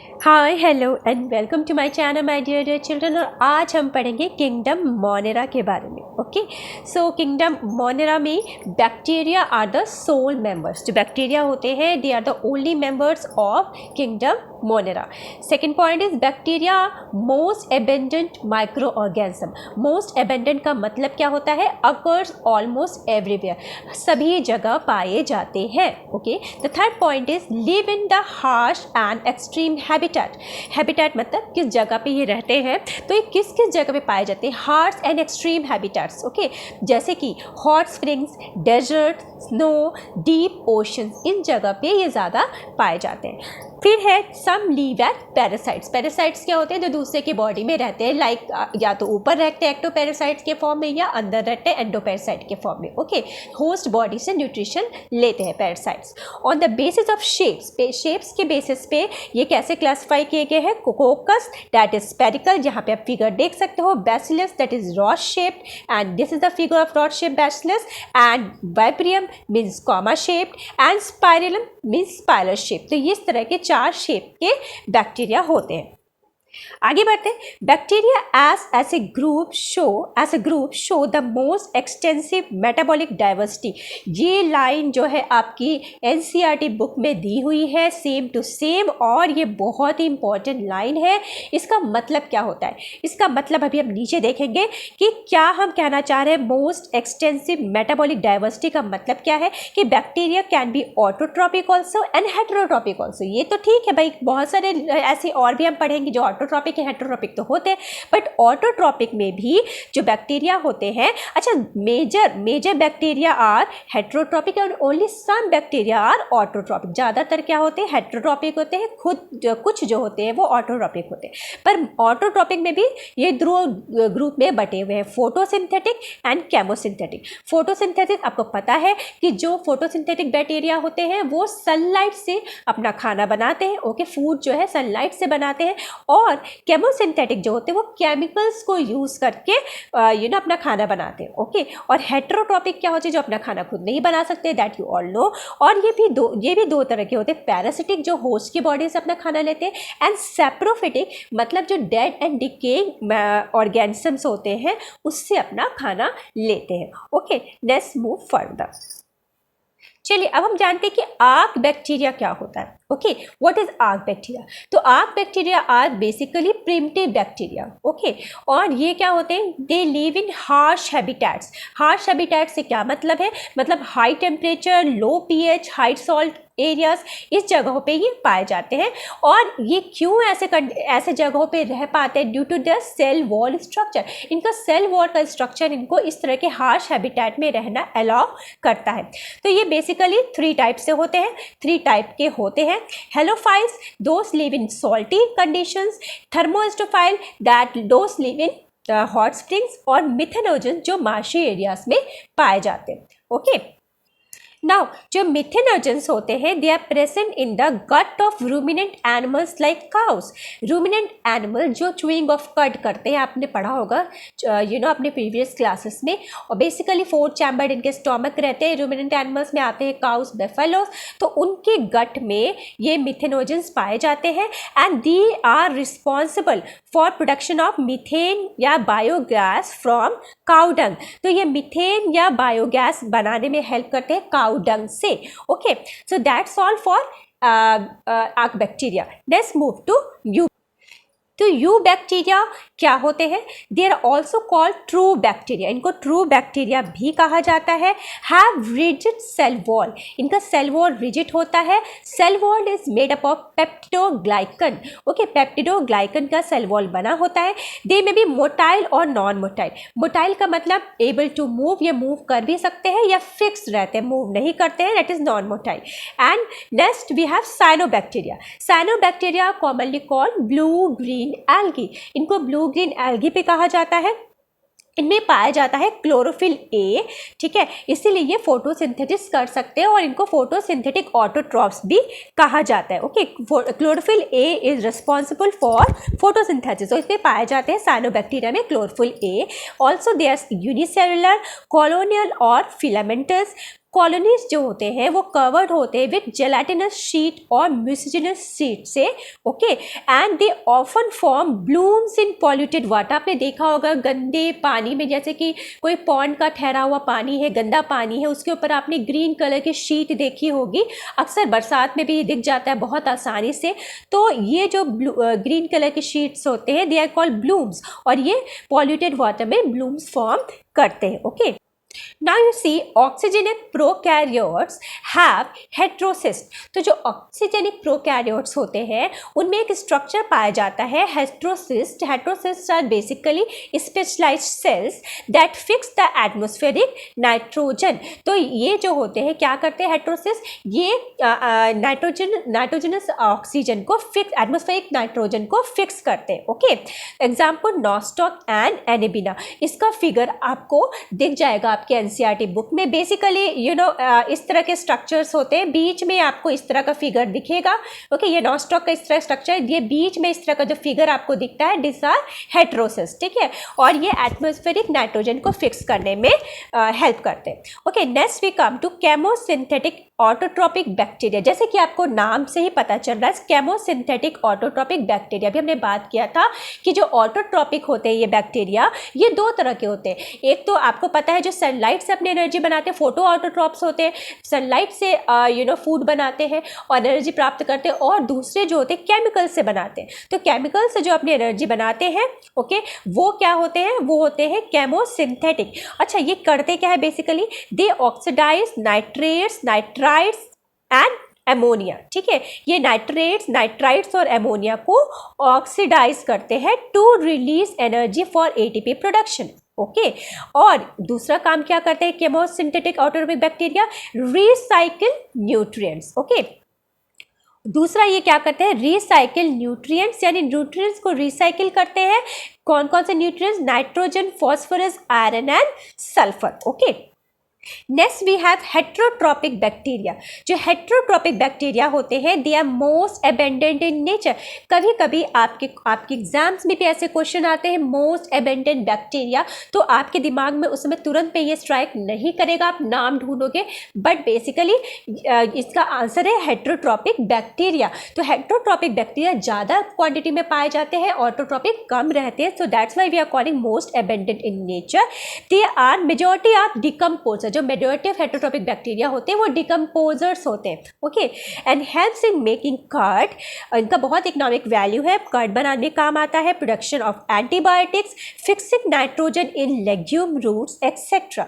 Hi hello and welcome to my channel my dear dear children. और आज हम पढ़ेंगे किंगडम मोनेरा के बारे में। ओके, सो किंगडम मोनेरा में bacteria are the sole members. जो बैक्टीरिया होते हैं they are the only members of kingdom Monera. Second point is bacteria most abundant microorganism. Most abundant का मतलब क्या होता है? अकर्स ऑलमोस्ट एवरीवेयर, सभी जगह पाए जाते हैं। Okay, the third point is live in the harsh and extreme habitat. Habitat मतलब किस जगह पे ये रहते हैं, तो ये किस किस जगह पे पाए जाते हैं? Harsh and extreme habitats. Okay, जैसे कि hot springs, desert, snow, deep oceans, इन जगह पे ये ज़्यादा पाए जाते हैं। फिर है some live at parasites. Parasites क्या होते हैं? जो दूसरे की बॉडी में रहते हैं, लाइक या तो ऊपर रहते हैं एक्टोपैरासाइट्स के फॉर्म में या अंदर रहते हैं एंडोपैरासाइट के फॉर्म में। ओके, होस्ट बॉडी से न्यूट्रिशन लेते हैं parasites. On the basis of shapes, shapes के बेसिस पे ये कैसे क्लासीफाई किए गए हैं? कोकोकस दैट इज स्पेरिकल, जहाँ पे आप फिगर देख सकते हो, bacillus that is rod shaped and this is the figure of rod shape bacillus, and vibrio means comma shaped and spirillum means spiral shape. तो इस तरह के 4 शेप के बैक्टीरिया होते हैं। आगे बढ़ते हैं। Bacteria as a group show the most extensive metabolic diversity. ये लाइन जो है आपकी एनसीईआरटी बुक में दी हुई है, सेम टू सेम, और ये बहुत ही इंपॉर्टेंट लाइन है। इसका मतलब क्या होता है? इसका मतलब अभी हम नीचे देखेंगे कि क्या हम कहना चाह रहे हैं। मोस्ट एक्सटेंसिव मेटाबॉलिक डाइवर्सिटी का मतलब क्या है कि bacteria can be autotrophic also and heterotrophic also. ये तो ठीक है भाई, बहुत सारे ऐसे और भी हम पढ़ेंगे जो ऑटोट्रॉपिक है, हेटेरोट्रॉपिक तो होते हैं, बट ऑटोट्रॉपिक में भी जो बैक्टीरिया होते हैं, अच्छा मेजर बैक्टीरिया आर हेटेरोट्रॉपिक और only some bacteria are autotrophic. ज़्यादातर क्या होते हैं? हेटेरोट्रॉपिक होते हैं, कुछ जो होते हैं वो ऑटोट्रॉपिक होते हैं। पर ऑटोट्रॉपिक में भी ये दो ग्रुप में बटे हुए हैं, फोटोसिंथेटिक एंड केमोसिंथेटिक। फोटोसिंथेटिक आपको पता है कि जो फोटोसिंथेटिक बैक्टीरिया होते हैं वो सनलाइट से अपना खाना बनाते हैं। ओके, फूड जो है सनलाइट से बनाते हैं। और केमोसिंथेटिक जो होते हैं वो केमिकल्स को यूज़ करके अपना खाना बनाते हैं। ओके, और हेटेरोट्रॉपिक क्या होते हैं? जो अपना खाना खुद नहीं बना सकते, दैट यू ऑल नो। और ये भी दो तरह के होते हैं। पैरासिटिक जो होस्ट की बॉडी से अपना खाना लेते हैं, एंड सैप्रोफिटिक मतलब जो डेड एंड डिकेइंग ऑर्गेनिजम्स होते हैं उससे अपना खाना लेते हैं। Okay, let's move further. चलिए अब हम जानते हैं कि आर्क बैक्टीरिया क्या होता है। Okay, what is archaebacteria? तो archaebacteria are basically primitive bacteria. Okay, और ये क्या होते हैं? They live in harsh habitats. Harsh habitat से क्या मतलब है? मतलब high temperature, low pH, high salt areas, इस जगहों पे ये पाए जाते हैं। और ये क्यों ऐसे जगहों पे रह पाते हैं? Due to the cell wall structure. इनका सेल वॉल का स्ट्रक्चर इनको इस तरह के हार्श हैबिटेट में रहना अलाउ करता है। तो ये बेसिकली 3 टाइप से होते हैं, 3 टाइप के होते हैं। Halophiles, those live in salty conditions, thermoacidophile that those live in hot springs, और मिथेनोजन जो मार्शी एरियाज में पाए जाते हैं। ओके, नाउ जो मिथेनोजेंस होते हैं they are present in the gut of ruminant animals like cows. Ruminant animal जो च्यूइंग ऑफ कट करते हैं, आपने पढ़ा होगा अपने प्रीवियस क्लासेस में। और बेसिकली 4 चैम्बर्ड इनके स्टोमक रहते हैं। रूमिनेंट एनिमल्स में आते हैं काउस, बेफेलोस, तो उनके गट में ये मिथेनोजेंस पाए जाते हैं and they are responsible for production of methane या बायोगैस फ्रॉम काउडंग। तो ये मीथेन या बायोगैस बनाने में हेल्प करते हैं काउडंग से। Okay, so that's all for archaebacteria. Let's move to eu. तो यू बैक्टीरिया क्या होते हैं? They are also called true bacteria. इनको ट्रू बैक्टीरिया भी कहा जाता है। हैव रिजिड सेल वॉल, इनका सेल वॉल रिजिड होता है। Cell wall is made up of peptidoglycan. Okay, peptidoglycan का सेल वॉल बना होता है। दे में भी मोटाइल और नॉन मोटाइल। मोटाइल का मतलब एबल टू मूव, ये मूव कर भी सकते हैं, या फिक्स रहते हैं, मूव नहीं करते हैं, that is non motile. And next we have cyanobacteria. Cyanobacteria commonly called blue green algae. इनको ब्लू ग्रीन एल्गी पे कहा जाता है। इनमें पाया जाता है क्लोरोफिल ए, ठीक है, इसीलिए ये फोटोसिंथेसिस कर सकते हैं और इनको फोटोसिंथेटिक ऑटोट्रॉप्स भी कहा जाता है। Okay, chlorophyll a is responsible for photosynthesis, तो इसमें पाए जाते हैं साइनोबैक्टीरिया में chlorophyll a. Also they are unicellular, colonial और फिलामेंटस। कॉलोनीज जो होते हैं वो कवर्ड होते हैं विथ जेलाटिनस शीट और म्यूसिजिनस शीट से, okay, and they often form blooms in polluted water. आपने देखा होगा गंदे पानी में, जैसे कि कोई पॉन्ड का ठहरा हुआ पानी है, गंदा पानी है, उसके ऊपर आपने ग्रीन कलर की शीट देखी होगी, अक्सर बरसात में भी ये दिख जाता है बहुत आसानी से। तो ये जो ग्रीन कलर के शीट्स होते हैं दे आर कॉल्ड ब्लूम्स, और ये पॉल्यूटेड वाटर में ब्लूम्स फॉर्म करते हैं, okay. Now you see oxygenic prokaryotes have heterocyst। तो जो ऑक्सीजेनिक प्रोकैरियोट्स होते हैं उनमें एक स्ट्रक्चर पाया जाता है heterocyst. Heterocysts are basically specialised cells that fix the atmospheric nitrogen. तो ये जो होते हैं क्या करते हैं हेटेरोसिस्ट, ये नाइट्रोजनस ऑक्सीजन को फिक्स, एटमॉस्फेरिक नाइट्रोजन को फिक्स करते हैं, okay. Example nostoc and anabaena. इसका फिगर आपको दिख जाएगा आपके एनसीईआरटी बुक में। बेसिकली इस तरह के स्ट्रक्चर्स होते हैं, बीच में आपको इस तरह का फिगर दिखेगा, ओके। ये नॉस्टॉक का इस तरह स्ट्रक्चर, ये बीच में इस तरह का जो फिगर आपको दिखता है दिस आर हेटेरोसिस्ट, ठीक है, और ये एटमॉस्फेरिक नाइट्रोजन को फिक्स करने में हेल्प करते हैं, okay. Next we come to chemosynthetic autotrophic bacteria. जैसे कि आपको नाम से ही पता चल रहा है केमोसिंथेटिक ऑटोट्रॉपिक बैक्टीरिया। अभी हमने बात किया था कि जो ऑटोट्रॉपिक होते हैं ये बैक्टीरिया, ये दो तरह के होते हैं। एक तो आपको पता है जो सनलाइट से अपनी एनर्जी बनाते हैं, फोटो ऑटोट्रॉप्स होते हैं, सनलाइट से फूड बनाते हैं और एनर्जी प्राप्त करते हैं, और दूसरे जो होते हैं केमिकल से बनाते हैं। तो केमिकल से जो अपनी एनर्जी बनाते हैं, ओके, वो क्या होते हैं, वो होते हैं केमोसिंथेटिक। अच्छा, ये करते क्या है basically, they oxidise nitrates, nitrites and ammonia, ठीक है। ये नाइट्रेट्स, नाइट्राइट्स और एमोनिया को ऑक्सीडाइज करते हैं to release energy for ATP production, okay. और दूसरा काम क्या करते हैं chemosynthetic autotrophic bacteria, recycle nutrients, okay. दूसरा ये क्या करते हैं, रिसाइकिल न्यूट्रिएंट्स, यानी न्यूट्रिएंट्स को रिसाइकिल करते हैं। कौन कौन से nutrients, nitrogen, phosphorus, iron and sulphur, okay. Next we have heterotrophic bacteria. जो हेट्रोट्रॉपिक बैक्टीरिया होते हैं they are most abundant in nature. कभी कभी आपके एग्जाम्स में भी ऐसे क्वेश्चन आते हैं मोस्ट अबेंडेंट बैक्टीरिया, तो आपके दिमाग में उसमें तुरंत पे ये स्ट्राइक नहीं करेगा, आप नाम ढूंढोगे, बट बेसिकली इसका आंसर है हेट्रोट्रॉपिक बैक्टीरिया। तो हेट्रोट्रॉपिक बैक्टीरिया ज़्यादा क्वांटिटी में पाए जाते हैं, ऑटोट्रॉपिक कम रहते हैं, so that's why we are calling most abundant in nature. They are majority of decomposer. जो मेजॉरिटी ऑफ हेटेरोट्रॉपिक बैक्टीरिया होते हैं वो डिकम्पोजर्स होते हैं, okay. And helps in making curd. इनका बहुत इकोनॉमिक वैल्यू है, कर्ड बनाने में काम आता है, production of antibiotics, fixing nitrogen in legume roots etcetera.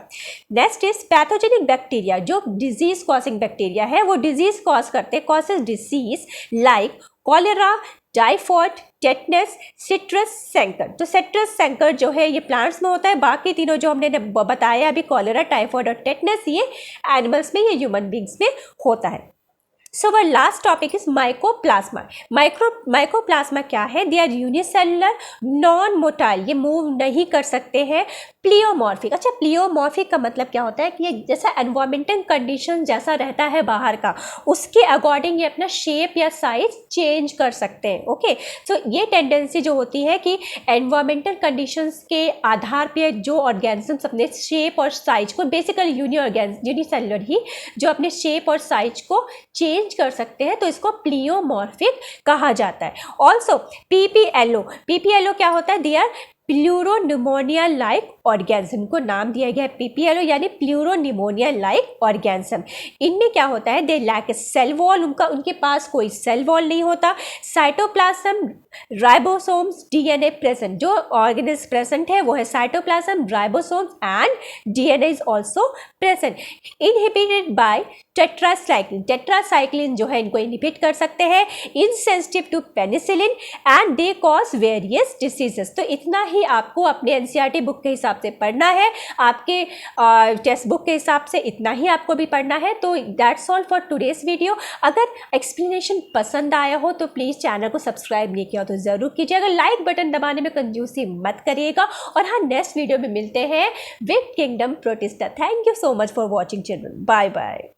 Next is pathogenic bacteria. जो डिजीज कॉजिंग बैक्टीरिया है वो डिजीज कॉज करते हैं, causes disease like cholera, typhoid, tetanus, citrus canker. तो सिट्रस सैंकर जो है ये प्लांट्स में होता है, बाकी तीनों जो हमने बताया अभी कॉलेरा, टाइफॉइड और टेटनस, ये एनिमल्स में, ये ह्यूमन बींग्स में होता है। So our last topic is mycoplasma. Mycoplasma क्या है, they are unicellular, non motile, ये मूव नहीं कर सकते हैं, प्लियोमॉर्फिक। अच्छा, प्लियोमॉर्फिक का मतलब क्या होता है कि ये जैसा एनवायरमेंटल कंडीशन जैसा रहता है बाहर का, उसके अकॉर्डिंग ये अपना शेप या साइज चेंज कर सकते हैं, ओके। सो ये टेंडेंसी जो होती है कि एनवायरमेंटल कंडीशंस के आधार पे जो ऑर्गेनिजम्स अपने शेप और साइज को, बेसिकली यूनिसेलुलर ही जो अपने शेप और साइज को चेंज कर सकते हैं, तो इसको प्लियोमॉर्फिक कहा जाता है। ऑल्सो पीपीएलओ क्या होता है, they are pleuropneumonia like organism, को नाम दिया गया है पीपीएलओ यानी प्लूरोनिमोनिया लाइक ऑर्गेनिज्म। इनमें क्या होता है, दे लैक सेल वॉल, उनके पास कोई सेल वॉल नहीं होता। Cytoplasm, ribosomes, DNA present. जो ऑर्गेनिज्म प्रेजेंट है वो है cytoplasm, ribosomes and DNA is also present. Inhibited by tetracycline. Tetracycline जो है इनको इनहिबिट कर सकते हैं। Insensitive to penicillin and they cause various diseases. तो इतना ही आपको अपने एनसीईआरटी बुक के हिसाब से पढ़ना है, आपके टेक्स्ट बुक के हिसाब से इतना ही आपको भी पढ़ना है। तो that's all for today's video. अगर एक्सप्लेनेशन पसंद आया हो तो प्लीज़ चैनल को सब्सक्राइब नहीं किया तो ज़रूर कीजिए। अगर लाइक बटन दबाने में कंजूसी मत करिएगा। और हाँ, नेक्स्ट वीडियो में मिलते हैं with kingdom Protista. Thank you so much for watching children. Bye bye.